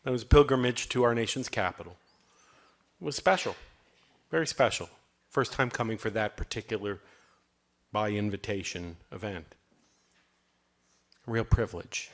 It was a pilgrimage to our nation's capital. It was special, very special. First time coming for that particular by invitation event. A real privilege.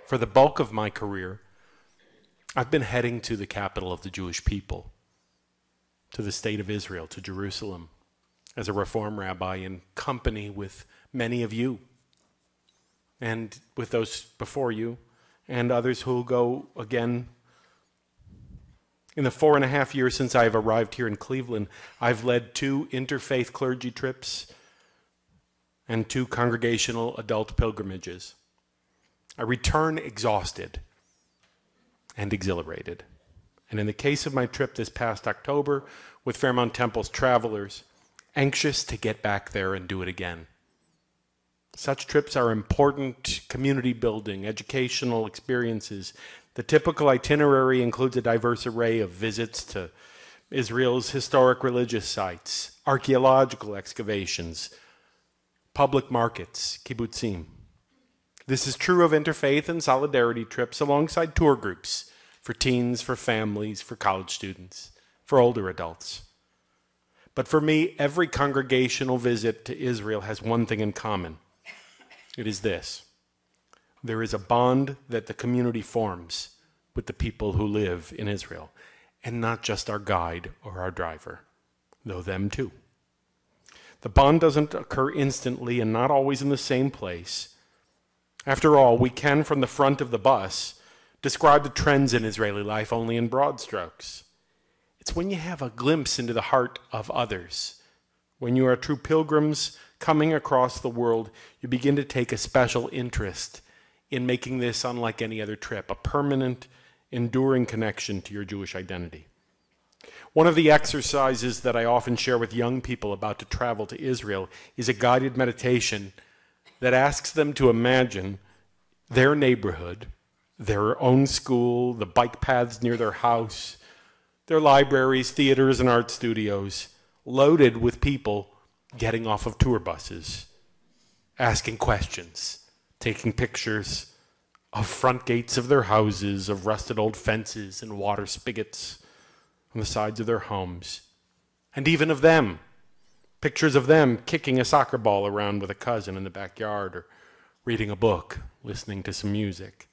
For the bulk of my career, I've been heading to the capital of the Jewish people, to the state of Israel, to Jerusalem, as a Reform rabbi in company with many of you, and with those before you, and others who will go again. In the 4.5 years since I've arrived here in Cleveland, I've led 2 interfaith clergy trips and 2 congregational adult pilgrimages. I return exhausted and exhilarated. And in the case of my trip this past October with Fairmount Temple's travelers, anxious to get back there and do it again. Such trips are important community building, educational experiences. The typical itinerary includes a diverse array of visits to Israel's historic religious sites, archaeological excavations, public markets, kibbutzim. This is true of interfaith and solidarity trips alongside tour groups for teens, for families, for college students, for older adults. But for me, every congregational visit to Israel has one thing in common. It is this: there is a bond that the community forms with the people who live in Israel, and not just our guide or our driver, though them too. The bond doesn't occur instantly and not always in the same place. After all, we can, from the front of the bus, describe the trends in Israeli life only in broad strokes. It's when you have a glimpse into the heart of others, when you are true pilgrims coming across the world, you begin to take a special interest in making this unlike any other trip, a permanent, enduring connection to your Jewish identity. One of the exercises that I often share with young people about to travel to Israel is a guided meditation that asks them to imagine their neighborhood, their own school, the bike paths near their house, their libraries, theaters, and art studios, loaded with people getting off of tour buses, asking questions, taking pictures of front gates of their houses, of rusted old fences and water spigots on the sides of their homes, and even of them, pictures of them kicking a soccer ball around with a cousin in the backyard, or reading a book, listening to some music.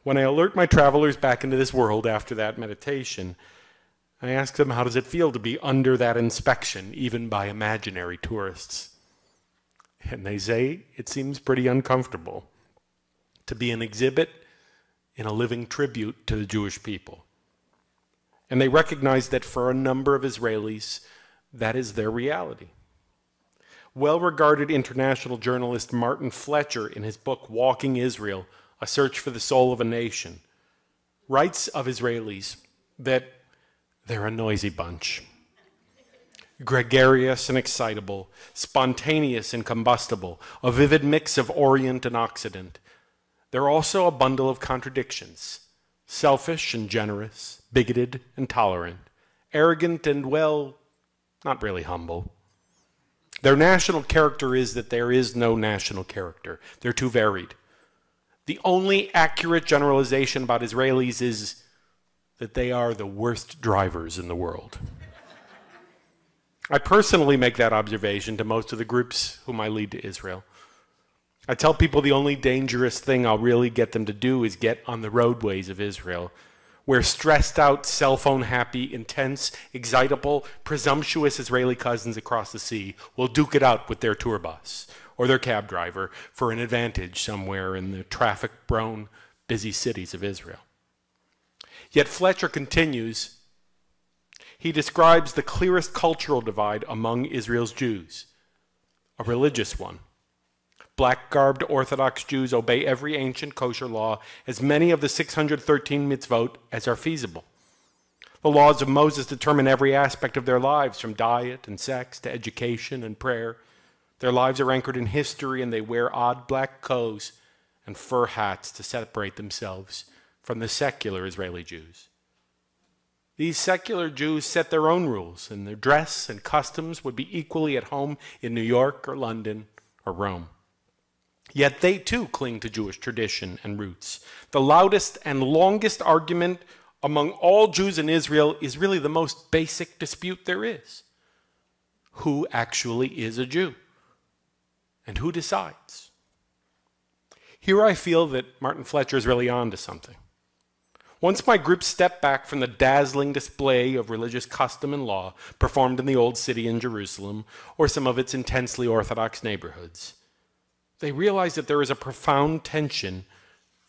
When I alert my travelers back into this world after that meditation, I ask them, how does it feel to be under that inspection, even by imaginary tourists? And they say, it seems pretty uncomfortable to be an exhibit in a living tribute to the Jewish people. And they recognize that for a number of Israelis, that is their reality. Well-regarded international journalist Martin Fletcher, in his book Walking Israel, A Search for the Soul of a Nation, writes of Israelis that they're a noisy bunch. Gregarious and excitable, spontaneous and combustible, a vivid mix of Orient and Occident. They're also a bundle of contradictions, selfish and generous, bigoted and tolerant, arrogant and, well, not really humble. Their national character is that there is no national character. They're too varied. The only accurate generalization about Israelis is that they are the worst drivers in the world. I personally make that observation to most of the groups whom I lead to Israel. I tell people the only dangerous thing I'll really get them to do is get on the roadways of Israel, where stressed out, cell phone happy, intense, excitable, presumptuous Israeli cousins across the sea will duke it out with their tour bus or their cab driver for an advantage somewhere in the traffic-prone, busy cities of Israel. Yet Fletcher continues, he describes the clearest cultural divide among Israel's Jews, a religious one. Black-garbed Orthodox Jews obey every ancient kosher law, as many of the 613 mitzvot as are feasible. The laws of Moses determine every aspect of their lives, from diet and sex to education and prayer. Their lives are anchored in history, and they wear odd black coats and fur hats to separate themselves from the secular Israeli Jews. These secular Jews set their own rules, and their dress and customs would be equally at home in New York or London or Rome. Yet they too cling to Jewish tradition and roots. The loudest and longest argument among all Jews in Israel is really the most basic dispute there is. Who actually is a Jew? And who decides? Here I feel that Martin Fletcher is really on to something. Once my group stepped back from the dazzling display of religious custom and law performed in the Old City in Jerusalem or some of its intensely Orthodox neighborhoods, they realized that there is a profound tension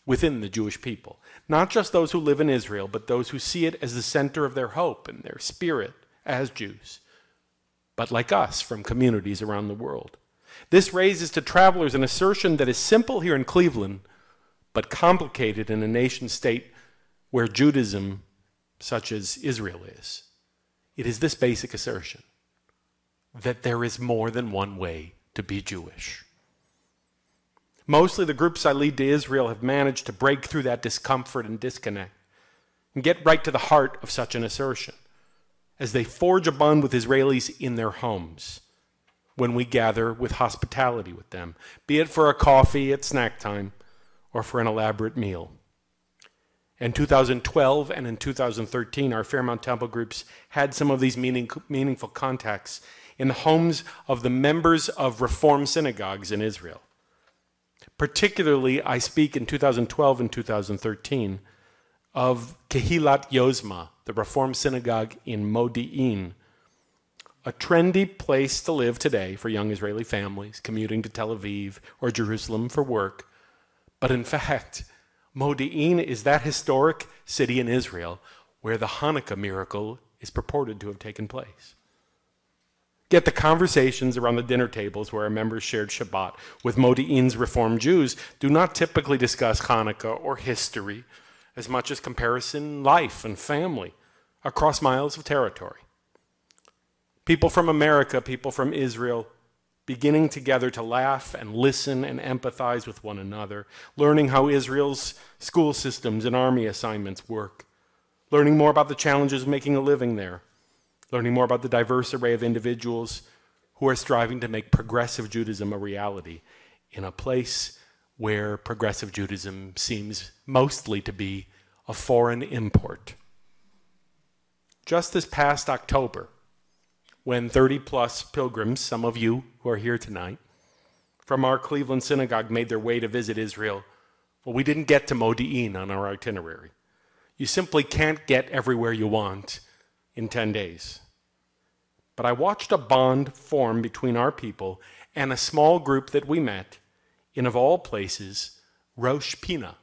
within the Jewish people. Not just those who live in Israel, but those who see it as the center of their hope and their spirit as Jews, but like us, from communities around the world. This raises to travelers an assertion that is simple here in Cleveland, but complicated in a nation-state where Judaism, such as Israel is. It is this basic assertion, that there is more than one way to be Jewish. Mostly the groups I lead to Israel have managed to break through that discomfort and disconnect and get right to the heart of such an assertion as they forge a bond with Israelis in their homes when we gather with hospitality with them, be it for a coffee at snack time or for an elaborate meal. In 2012 and in 2013, our Fairmount Temple groups had some of these meaningful contacts in the homes of the members of Reform synagogues in Israel. Particularly, I speak in 2012 and 2013 of Kehilat Yozma, the Reform synagogue in Modi'in, a trendy place to live today for young Israeli families commuting to Tel Aviv or Jerusalem for work. But in fact, Modi'in is that historic city in Israel where the Hanukkah miracle is purported to have taken place. Yet the conversations around the dinner tables where our members shared Shabbat with Modi'in's Reform Jews do not typically discuss Hanukkah or history as much as comparison, life, and family across miles of territory. People from America, people from Israel, beginning together to laugh and listen and empathize with one another, learning how Israel's school systems and army assignments work, learning more about the challenges of making a living there, learning more about the diverse array of individuals who are striving to make progressive Judaism a reality in a place where progressive Judaism seems mostly to be a foreign import. Just this past October, when 30-plus pilgrims, some of you who are here tonight, from our Cleveland synagogue made their way to visit Israel, well, we didn't get to Modi'in on our itinerary. You simply can't get everywhere you want in 10 days. But I watched a bond form between our people and a small group that we met in, of all places, Rosh Pina,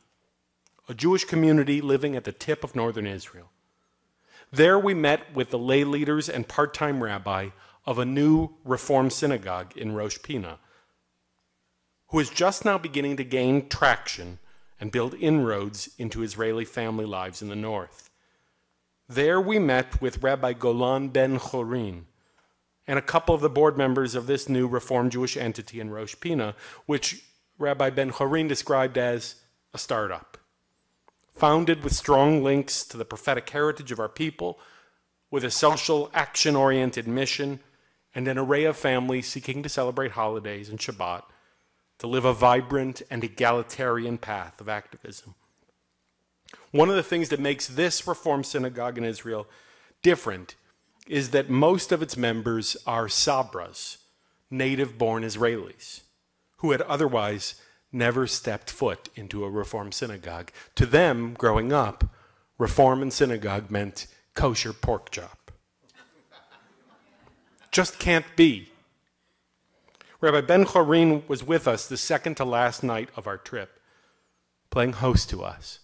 a Jewish community living at the tip of northern Israel. There we met with the lay leaders and part-time rabbi of a new Reform synagogue in Rosh Pina, who is just now beginning to gain traction and build inroads into Israeli family lives in the north. There we met with Rabbi Golan ben Chorin and a couple of the board members of this new Reform Jewish entity in Rosh Pina, which Rabbi ben Chorin described as a startup, founded with strong links to the prophetic heritage of our people, with a social action-oriented mission, and an array of families seeking to celebrate holidays and Shabbat, to live a vibrant and egalitarian path of activism. One of the things that makes this Reform synagogue in Israel different is that most of its members are Sabras, native-born Israelis, who had otherwise never stepped foot into a Reform synagogue. To them, growing up, Reform and synagogue meant kosher pork chop. Just can't be. Rabbi Ben Chorin was with us the second to last night of our trip, playing host to us.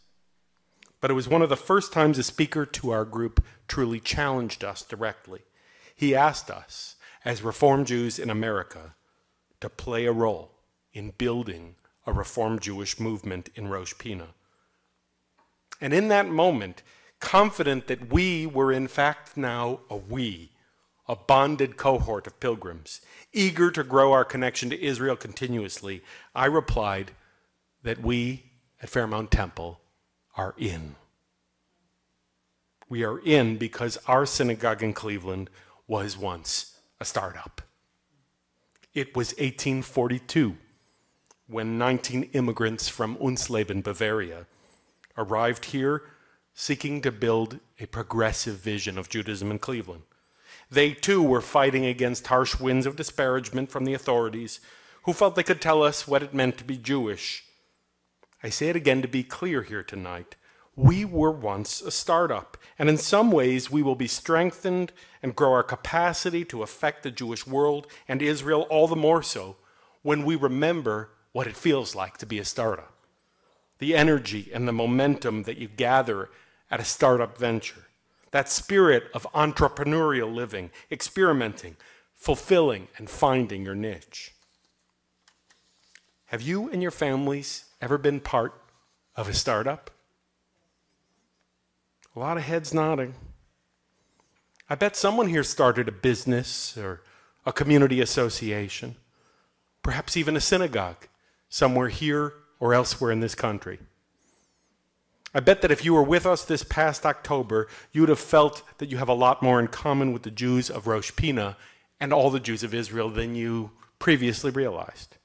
But it was one of the first times a speaker to our group truly challenged us directly. He asked us, as Reform Jews in America, to play a role in building a Reform Jewish movement in Rosh Pina. And in that moment, confident that we were in fact now a bonded cohort of pilgrims, eager to grow our connection to Israel continuously, I replied that we at Fairmount Temple are in. We are in because our synagogue in Cleveland was once a startup. It was 1842 when 19 immigrants from Unsleben, Bavaria, arrived here seeking to build a progressive vision of Judaism in Cleveland. They too were fighting against harsh winds of disparagement from the authorities who felt they could tell us what it meant to be Jewish. I say it again to be clear here tonight. We were once a startup, and in some ways we will be strengthened and grow our capacity to affect the Jewish world and Israel all the more so when we remember what it feels like to be a startup. The energy and the momentum that you gather at a startup venture. That spirit of entrepreneurial living, experimenting, fulfilling, and finding your niche. Have you and your families ever been part of a startup? A lot of heads nodding. I bet someone here started a business or a community association, perhaps even a synagogue, somewhere here or elsewhere in this country. I bet that if you were with us this past October, you would have felt that you have a lot more in common with the Jews of Rosh Hashanah and all the Jews of Israel than you previously realized.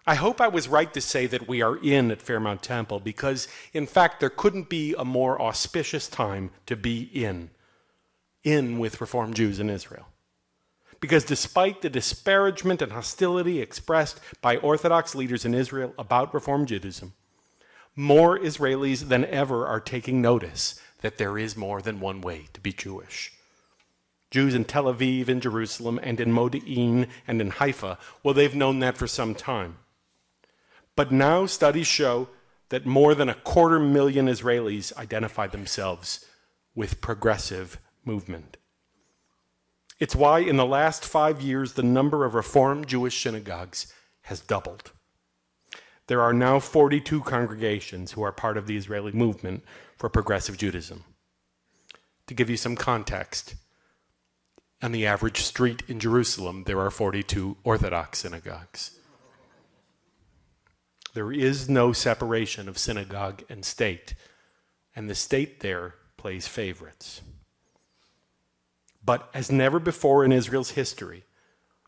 I hope I was right to say that we are in at Fairmount Temple because, in fact, there couldn't be a more auspicious time to be in with Reform Jews in Israel. Because despite the disparagement and hostility expressed by Orthodox leaders in Israel about Reform Judaism, more Israelis than ever are taking notice that there is more than one way to be Jewish. Jews in Tel Aviv, in Jerusalem, and in Modi'in, and in Haifa, well, they've known that for some time. But now studies show that more than 250,000 Israelis identify themselves with progressive movement. It's why in the last 5 years, the number of Reform Jewish synagogues has doubled. There are now 42 congregations who are part of the Israeli movement for progressive Judaism. To give you some context, on the average street in Jerusalem, there are 42 Orthodox synagogues. There is no separation of synagogue and state, and the state there plays favorites. But as never before in Israel's history,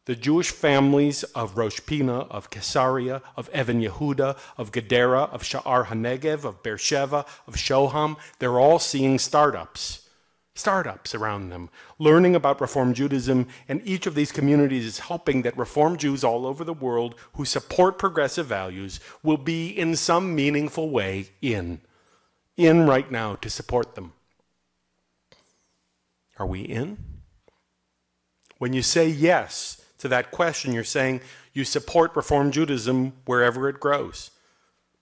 the Jewish families of Rosh Hashanah, of Caesarea, of Even Yehuda, of Gedera, of Sha'ar HaNegev, of Beersheva, of Shoham, they're all seeing startups around them, learning about Reform Judaism, and each of these communities is hoping that Reform Jews all over the world who support progressive values will be in some meaningful way in right now to support them. Are we in? When you say yes to that question, you're saying you support Reform Judaism wherever it grows.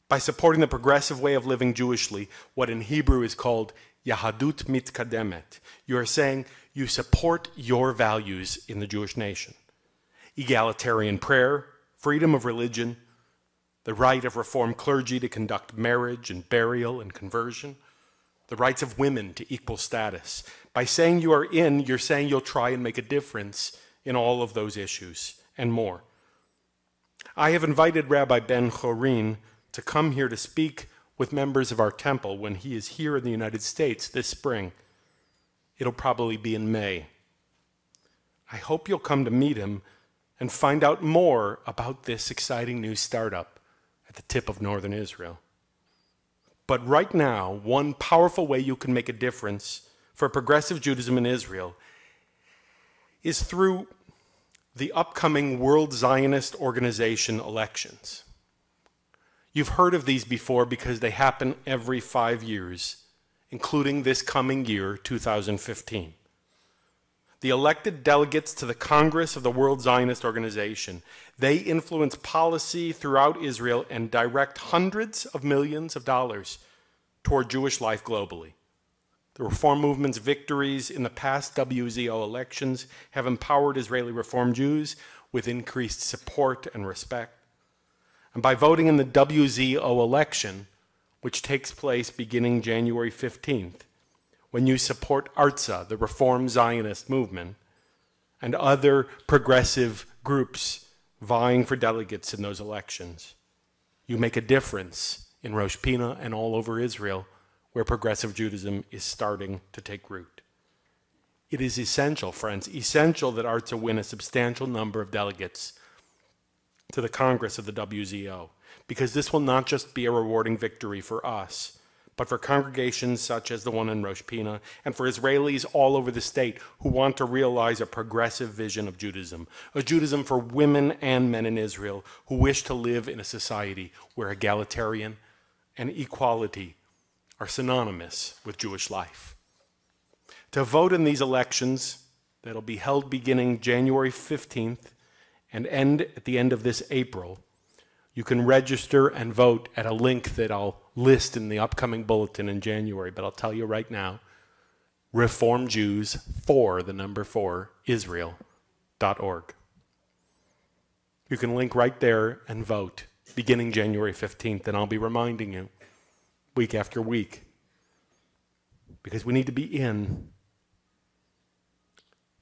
By supporting the progressive way of living Jewishly, what in Hebrew is called Yahadut Mitkademet, you are saying you support your values in the Jewish nation. Egalitarian prayer, freedom of religion, the right of Reformed clergy to conduct marriage and burial and conversion, the rights of women to equal status. By saying you are in, you're saying you'll try and make a difference in all of those issues and more. I have invited Rabbi Ben Chorin to come here to speak with members of our temple when he is here in the United States this spring. It'll probably be in May. I hope you'll come to meet him and find out more about this exciting new startup at the tip of northern Israel. But right now, one powerful way you can make a difference for progressive Judaism in Israel is through the upcoming World Zionist Organization elections. You've heard of these before because they happen every 5 years, including this coming year, 2015. The elected delegates to the Congress of the World Zionist Organization, they influence policy throughout Israel and direct hundreds of millions of dollars toward Jewish life globally. The Reform movement's victories in the past WZO elections have empowered Israeli Reform Jews with increased support and respect. And by voting in the WZO election, which takes place beginning January 15th, when you support ARZA, the Reform Zionist movement, and other progressive groups vying for delegates in those elections, you make a difference in Rosh Hashanah and all over Israel, where progressive Judaism is starting to take root. It is essential, friends, essential that ARZA win a substantial number of delegates to the Congress of the WZO, because this will not just be a rewarding victory for us, but for congregations such as the one in Rosh Pina, and for Israelis all over the state who want to realize a progressive vision of Judaism, a Judaism for women and men in Israel who wish to live in a society where egalitarian and equality are synonymous with Jewish life. To vote in these elections that'll be held beginning January 15th and end at the end of this April, you can register and vote at a link that I'll list in the upcoming bulletin in January, but I'll tell you right now, Reform Jews for Israel.org. You can link right there and vote beginning January 15th, and I'll be reminding you week after week, because we need to be in.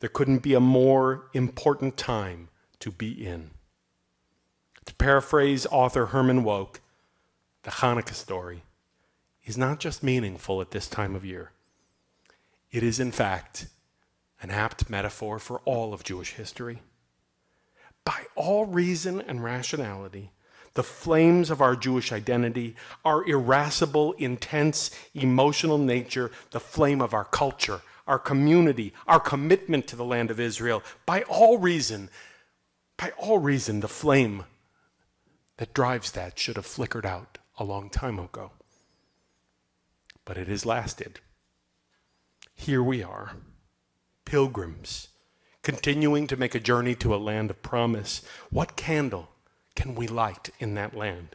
There couldn't be a more important time to be in. To paraphrase author Herman Wouk, the Hanukkah story is not just meaningful at this time of year. It is, in fact, an apt metaphor for all of Jewish history. By all reason and rationality, the flames of our Jewish identity, our irascible, intense, emotional nature, the flame of our culture, our community, our commitment to the land of Israel, by all reason, the flame that drives that should have flickered out a long time ago. But it has lasted. Here we are, pilgrims, continuing to make a journey to a land of promise. What candle can we light in that land?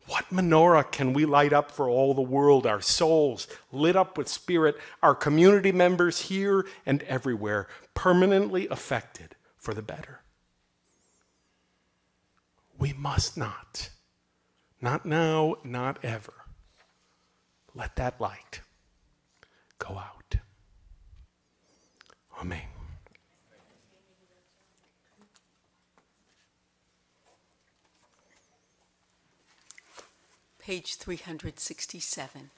What menorah can we light up for all the world, our souls lit up with spirit, our community members here and everywhere, permanently affected for the better? We must not now, not ever, let that light go out. Amen. Page 367.